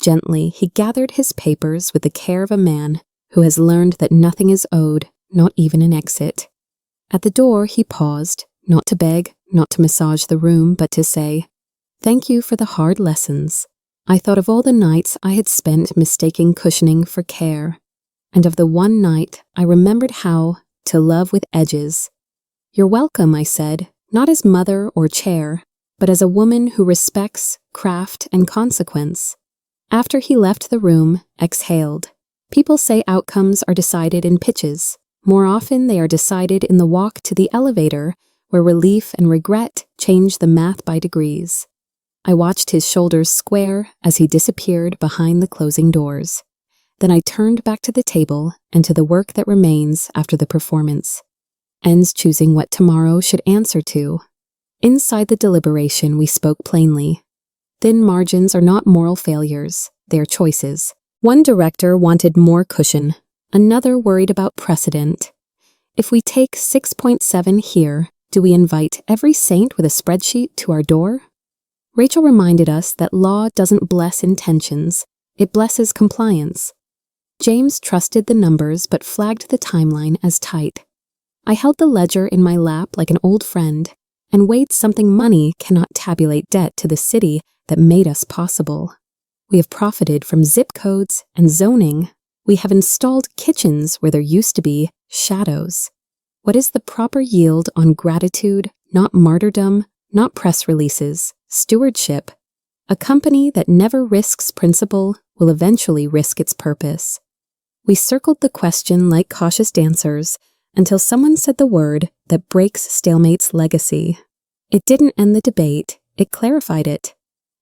Gently, he gathered his papers with the care of a man who has learned that nothing is owed, not even an exit. At the door, he paused, not to beg, not to massage the room, but to say, "Thank you for the hard lessons." I thought of all the nights I had spent mistaking cushioning for care, and of the one night I remembered how to love with edges. "You're welcome," I said, not as mother or chair, but as a woman who respects craft and consequence. After he left the room, exhaled. People say outcomes are decided in pitches. More often they are decided in the walk to the elevator, where relief and regret change the math by degrees. I watched his shoulders square as he disappeared behind the closing doors. Then I turned back to the table and to the work that remains after the performance. Ends choosing what tomorrow should answer to. Inside the deliberation, we spoke plainly. Thin margins are not moral failures, they are choices. One director wanted more cushion, another worried about precedent. If we take 6.7 here, do we invite every saint with a spreadsheet to our door? Rachel reminded us that law doesn't bless intentions, it blesses compliance. James trusted the numbers but flagged the timeline as tight. I held the ledger in my lap like an old friend and weighed something money cannot tabulate debt to the city that made us possible. We have profited from zip codes and zoning. We have installed kitchens where there used to be shadows. What is the proper yield on gratitude, not martyrdom, not press releases, stewardship? A company that never risks principle will eventually risk its purpose. We circled the question like cautious dancers until someone said the word that breaks stalemate's legacy. It didn't end the debate, it clarified it.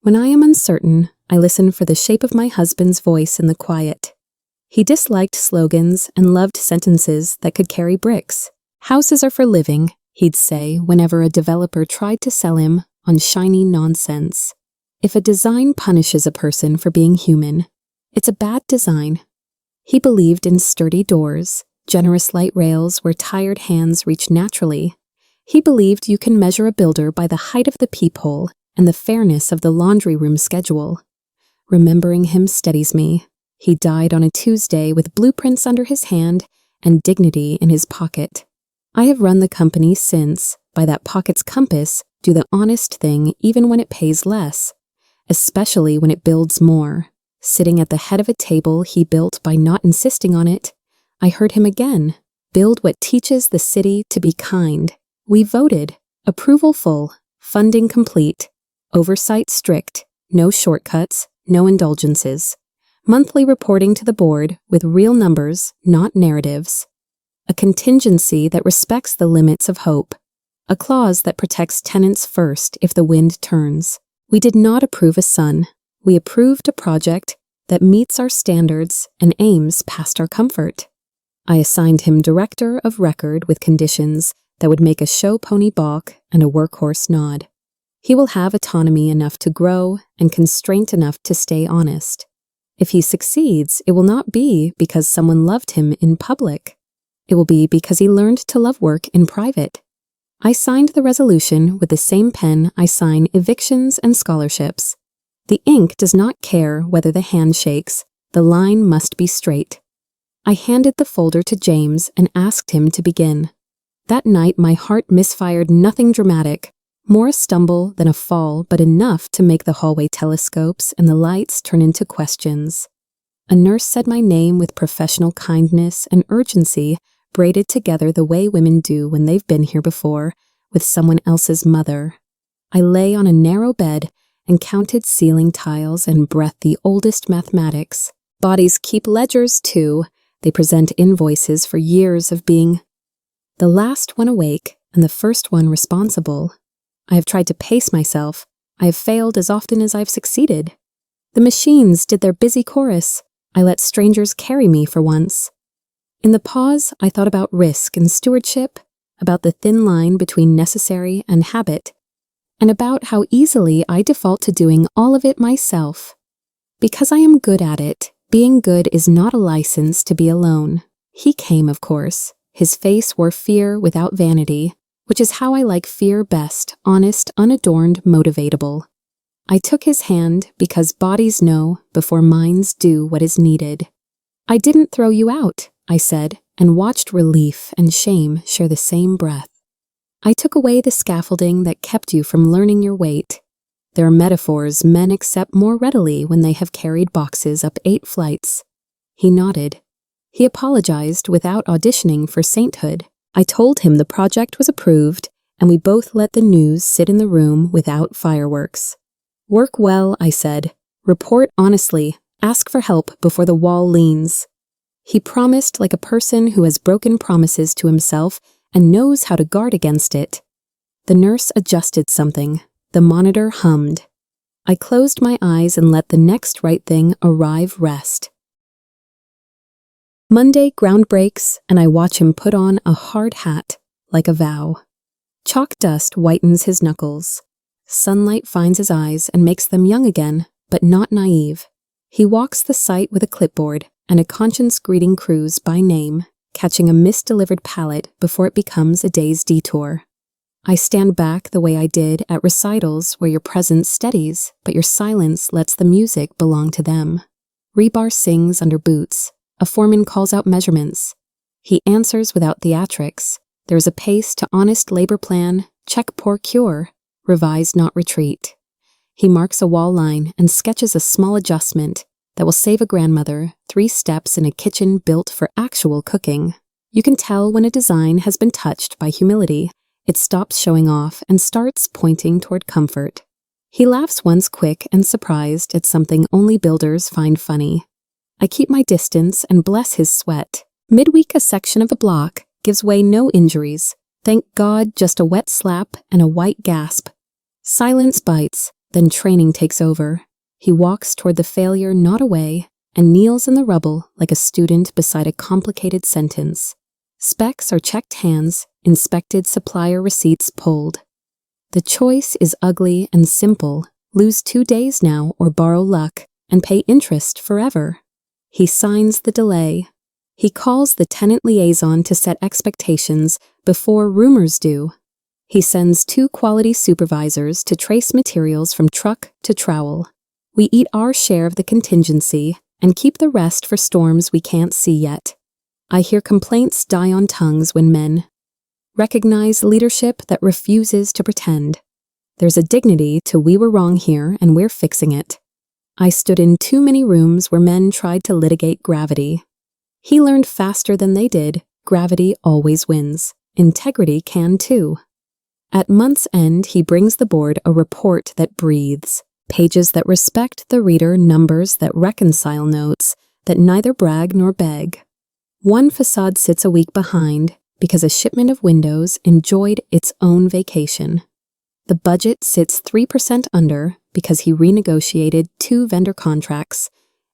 When I am uncertain, I listen for the shape of my husband's voice in the quiet. He disliked slogans and loved sentences that could carry bricks. Houses are for living, he'd say whenever a developer tried to sell him on shiny nonsense. If a design punishes a person for being human, it's a bad design. He believed in sturdy doors, generous light rails where tired hands reach naturally. He believed you can measure a builder by the height of the peephole and the fairness of the laundry room schedule. Remembering him steadies me. He died on a Tuesday with blueprints under his hand and dignity in his pocket. I have run the company since, by that pocket's compass, do the honest thing even when it pays less, especially when it builds more. Sitting at the head of a table he built by not insisting on it, I heard him again, build what teaches the city to be kind. We voted, approval full, funding complete, oversight strict, no shortcuts, no indulgences. Monthly reporting to the board with real numbers, not narratives. A contingency that respects the limits of hope. A clause that protects tenants first if the wind turns. We did not approve a son. We approved a project that meets our standards and aims past our comfort. I assigned him director of record with conditions that would make a show pony balk and a workhorse nod. He will have autonomy enough to grow and constraint enough to stay honest. If he succeeds, it will not be because someone loved him in public. It will be because he learned to love work in private. I signed the resolution with the same pen I sign evictions and scholarships. The ink does not care whether the hand shakes, the line must be straight. I handed the folder to James and asked him to begin. That night my heart misfired nothing dramatic, more a stumble than a fall, but enough to make the hallway telescopes and the lights turn into questions. A nurse said my name with professional kindness and urgency, braided together the way women do when they've been here before, with someone else's mother. I lay on a narrow bed and counted ceiling tiles and breathed the oldest mathematics. Bodies keep ledgers too. They present invoices for years of being the last one awake and the first one responsible. I have tried to pace myself. I have failed as often as I've succeeded. The machines did their busy chorus. I let strangers carry me for once. In the pause, I thought about risk and stewardship, about the thin line between necessary and habit, and about how easily I default to doing all of it myself. Because I am good at it, being good is not a license to be alone. He came, of course. His face wore fear without vanity, which is how I like fear best, honest, unadorned, motivatable. I took his hand because bodies know before minds do what is needed. I didn't throw you out, I said, and watched relief and shame share the same breath. I took away the scaffolding that kept you from learning your weight. There are metaphors men accept more readily when they have carried boxes up 8 flights. He nodded. He apologized without auditioning for sainthood. I told him the project was approved, and we both let the news sit in the room without fireworks. Work well, I said. Report honestly. Ask for help before the wall leans. He promised like a person who has broken promises to himself and knows how to guard against it. The nurse adjusted something. The monitor hummed. I closed my eyes and let the next right thing arrive rest. Monday, ground breaks, and I watch him put on a hard hat, like a vow. Chalk dust whitens his knuckles. Sunlight finds his eyes and makes them young again, but not naive. He walks the site with a clipboard and a conscience greeting Cruz by name, catching a misdelivered palette before it becomes a day's detour. I stand back the way I did at recitals where your presence steadies, but your silence lets the music belong to them. Rebar sings under boots. A foreman calls out measurements. He answers without theatrics. There is a pace to honest labor plan, check pour cure, revise not retreat. He marks a wall line and sketches a small adjustment that will save a grandmother 3 steps in a kitchen built for actual cooking. You can tell when a design has been touched by humility. It stops showing off and starts pointing toward comfort. He laughs once quick and surprised at something only builders find funny. I keep my distance and bless his sweat. Midweek, a section of a block gives way no injuries. Thank God, just a wet slap and a white gasp. Silence bites, then training takes over. He walks toward the failure, not away, and kneels in the rubble like a student beside a complicated sentence. Specs are checked hands, inspected supplier receipts pulled. The choice is ugly and simple. Lose 2 days now or borrow luck and pay interest forever. He signs the delay. He calls the tenant liaison to set expectations before rumors do. He sends 2 quality supervisors to trace materials from truck to trowel. We eat our share of the contingency and keep the rest for storms we can't see yet. I hear complaints die on tongues when men recognize leadership that refuses to pretend. There's a dignity to we were wrong here and we're fixing it. I stood in too many rooms where men tried to litigate gravity. He learned faster than they did. Gravity always wins. Integrity can too. At month's end, he brings the board a report that breathes, pages that respect the reader, numbers that reconcile notes, that neither brag nor beg. One facade sits a week behind because a shipment of windows enjoyed its own vacation. The budget sits 3% under because he renegotiated 2 vendor contracts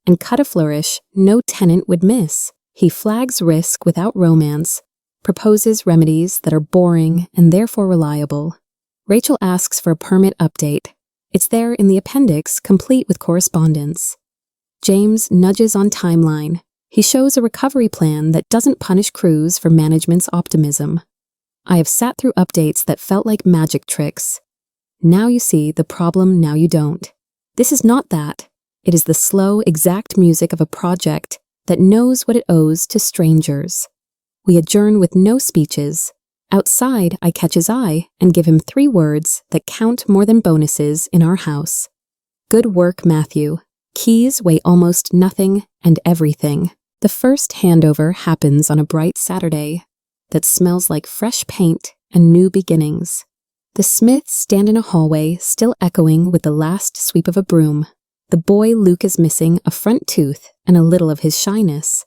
and cut a flourish no tenant would miss. He flags risk without romance, proposes remedies that are boring and therefore reliable. Rachel asks for a permit update. It's there in the appendix, complete with correspondence. James nudges on timeline. He shows a recovery plan that doesn't punish crews for management's optimism. I have sat through updates that felt like magic tricks. Now you see the problem, now you don't. This is not that. It is the slow, exact music of a project that knows what it owes to strangers. We adjourn with no speeches. Outside, I catch his eye and give him 3 words that count more than bonuses in our house. Good work, Matthew. Keys weigh almost nothing and everything. The first handover happens on a bright Saturday that smells like fresh paint and new beginnings. The Smiths stand in a hallway, still echoing with the last sweep of a broom. The boy Luke is missing a front tooth and a little of his shyness.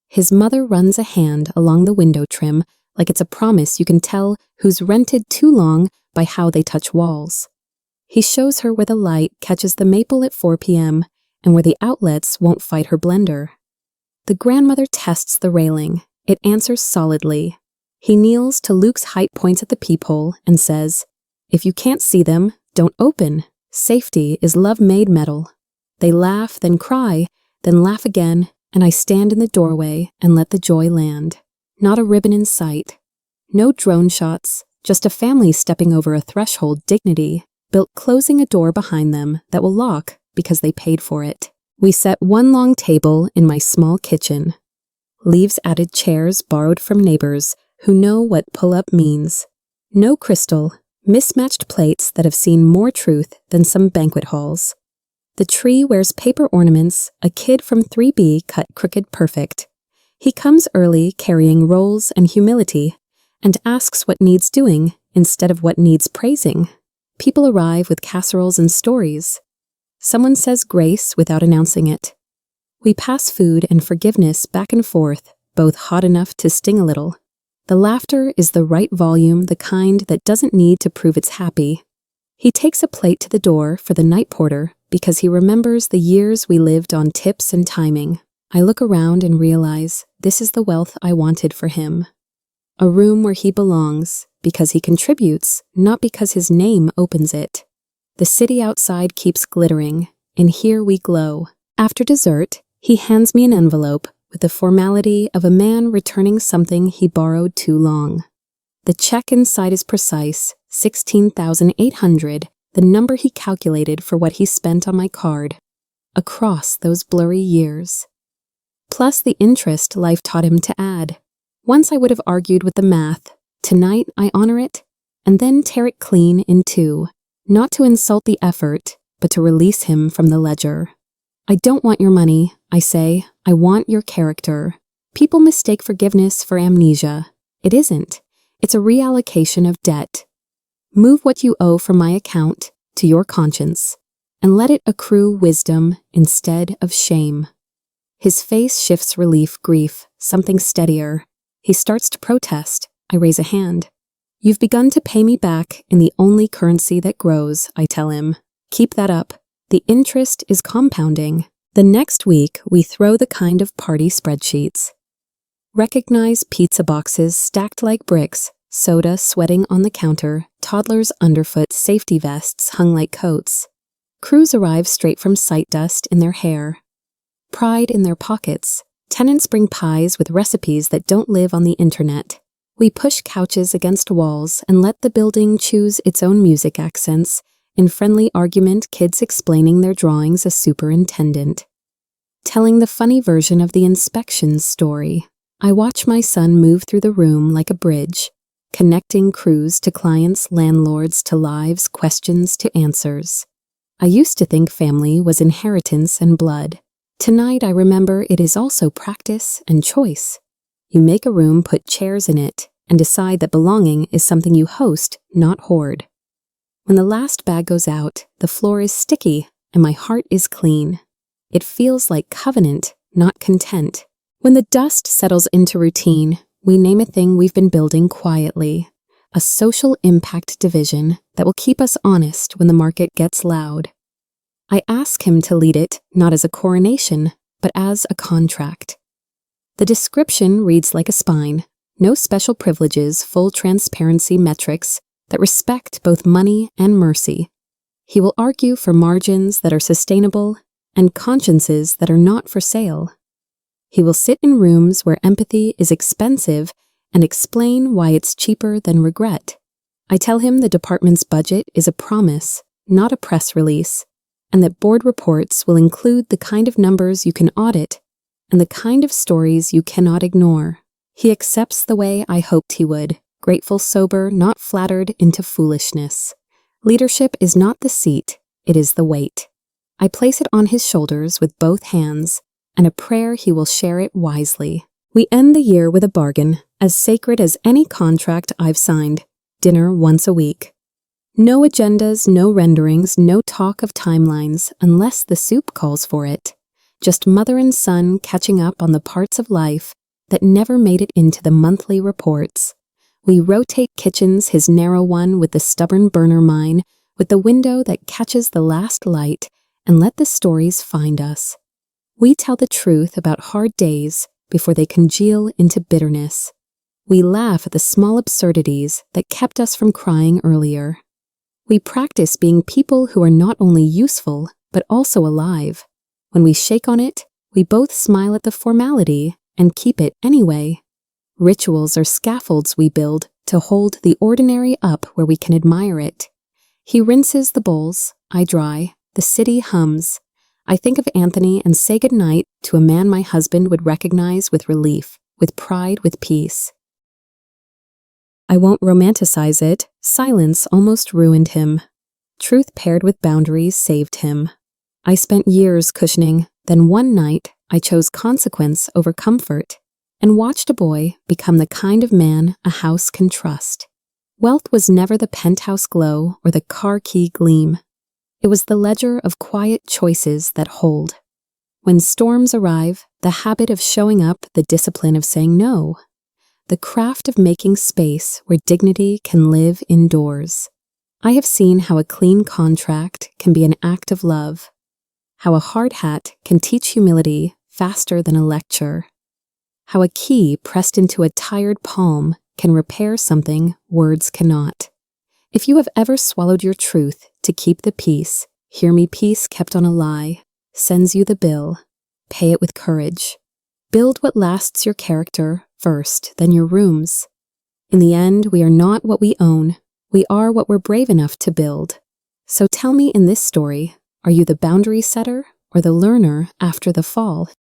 His mother runs a hand along the window trim like it's a promise you can tell who's rented too long by how they touch walls. He shows her where the light catches the maple at 4 p.m., and where the outlets won't fight her blender. The grandmother tests the railing. It answers solidly. He kneels till Luke's height points at the peephole and says, "If you can't see them, don't open. Safety is love-made metal." They laugh, then cry, then laugh again, and I stand in the doorway and let the joy land. Not a ribbon in sight. No drone shots, just a family stepping over a threshold dignity, built closing a door behind them that will lock because they paid for it. We set one long table in my small kitchen. Leaves-added chairs borrowed from neighbors who know what pull-up means. No crystal, mismatched plates that have seen more truth than some banquet halls. The tree wears paper ornaments a kid from 3B cut crooked perfect. He comes early carrying rolls and humility and asks what needs doing instead of what needs praising. People arrive with casseroles and stories. Someone says grace without announcing it. We pass food and forgiveness back and forth, both hot enough to sting a little. The laughter is the right volume, the kind that doesn't need to prove it's happy. He takes a plate to the door for the night porter because he remembers the years we lived on tips and timing. I look around and realize this is the wealth I wanted for him. A room where he belongs because he contributes, not because his name opens it. The city outside keeps glittering, and here we glow. After dessert, he hands me an envelope with the formality of a man returning something he borrowed too long. The check inside is precise, $16,800, the number he calculated for what he spent on my card, across those blurry years. Plus the interest life taught him to add. Once I would have argued with the math. Tonight I honor it, and then tear it clean in two, not to insult the effort, but to release him from the ledger. I don't want your money, I say. I want your character. People mistake forgiveness for amnesia. It isn't. It's a reallocation of debt. Move what you owe from my account to your conscience, and let it accrue wisdom instead of shame. His face shifts relief, grief, something steadier. He starts to protest. I raise a hand. You've begun to pay me back in the only currency that grows, I tell him. Keep that up. The interest is compounding. The next week, we throw the kind of party spreadsheets. Recognize pizza boxes stacked like bricks, soda sweating on the counter, toddlers' underfoot safety vests hung like coats. Crews arrive straight from site dust in their hair. Pride in their pockets. Tenants bring pies with recipes that don't live on the internet. We push couches against walls and let the building choose its own music accents. In friendly argument, kids explaining their drawings as superintendent. Telling the funny version of the inspections story. I watch my son move through the room like a bridge, connecting crews to clients, landlords to lives, questions to answers. I used to think family was inheritance and blood. Tonight I remember it is also practice and choice. You make a room, put chairs in it, and decide that belonging is something you host, not hoard. When the last bag goes out, the floor is sticky and my heart is clean. It feels like covenant, not content. When the dust settles into routine, we name a thing we've been building quietly, a social impact division that will keep us honest when the market gets loud. I ask him to lead it, not as a coronation, but as a contract. The description reads like a spine, no special privileges, full transparency metrics that respect both money and mercy. He will argue for margins that are sustainable and consciences that are not for sale. He will sit in rooms where empathy is expensive and explain why it's cheaper than regret. I tell him the department's budget is a promise, not a press release, and that board reports will include the kind of numbers you can audit and the kind of stories you cannot ignore. He accepts the way I hoped he would, grateful, sober, not flattered into foolishness. Leadership is not the seat, it is the weight. I place it on his shoulders with both hands, and a prayer he will share it wisely. We end the year with a bargain, as sacred as any contract I've signed, dinner once a week. No agendas, no renderings, no talk of timelines, unless the soup calls for it. Just mother and son catching up on the parts of life that never made it into the monthly reports. We rotate kitchens, his narrow one with the stubborn burner, mine with the window that catches the last light, and let the stories find us. We tell the truth about hard days before they congeal into bitterness. We laugh at the small absurdities that kept us from crying earlier. We practice being people who are not only useful, but also alive. When we shake on it, we both smile at the formality and keep it anyway. Rituals are scaffolds we build to hold the ordinary up where we can admire it. He rinses the bowls, I dry, the city hums. I think of Anthony and say goodnight to a man my husband would recognize with relief, with pride, with peace. I won't romanticize it. Silence almost ruined him. Truth paired with boundaries saved him. I spent years cushioning, then one night I chose consequence over comfort and watched a boy become the kind of man a house can trust. Wealth was never the penthouse glow or the car key gleam. It was the ledger of quiet choices that hold. When storms arrive, the habit of showing up, the discipline of saying no, the craft of making space where dignity can live indoors. I have seen how a clean contract can be an act of love, how a hard hat can teach humility faster than a lecture, how a key pressed into a tired palm can repair something words cannot. If you have ever swallowed your truth to keep the peace, hear me, peace kept on a lie sends you the bill. Pay it with courage. Build what lasts your character first, then your rooms. In the end, we are not what we own. We are what we're brave enough to build. So tell me in this story, are you the boundary setter or the learner after the fall?